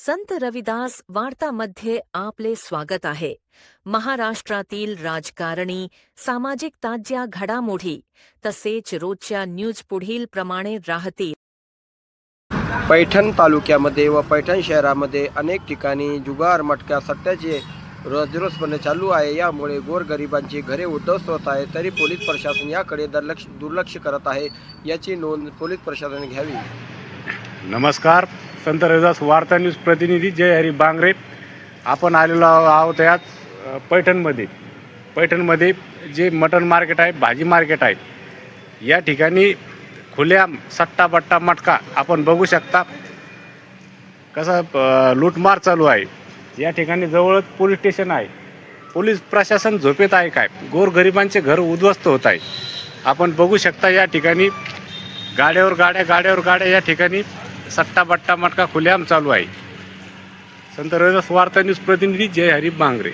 संत रविदास वार्तामध्ये आपले स्वागत आहे. महाराष्ट्रातील राजकारणी, सामाजिक ताज्या घडामोडी तसेच रोजच्या न्यूज पुढील प्रमाणे राहतील. पैठण तालुक्यामध्ये व पैठण शहरामध्ये अनेक ठिकाणी जुगार, मटका, सट्ट्याचे रोजरोजपणे चालू आहे. यामुळे गोरगरिबांची घरे उद्ध्वस्त होत आहे. तरी पोलीस प्रशासन याकडे दुर्लक्ष करत आहे. याची नोंद पोलीस प्रशासनाने घ्यावी. नमस्कार, संत रविदास वार्ता न्यूज प्रतिनिधी जय हरी बांगरे. आपण आलेलो आहोत यात पैठणमध्ये जे मटण मार्केट आहे, भाजी मार्केट आहे, या ठिकाणी खुल्या सट्टा बट्टा मटका आपण बघू शकता कसा लूटमार चालू आहे. या ठिकाणी जवळच पोलीस स्टेशन आहे. पोलीस प्रशासन झोपेत आहे काय? गोरगरिबांचे घर उद्ध्वस्त होत आहे. आपण बघू शकता या ठिकाणी गाड्यावर गाड्या या ठिकाणी सट्टा बट्टा मटका खुल्याम चालू आहे. संत रविदास वार्ता न्यूज प्रतिनिधी जय हरी बांगरे.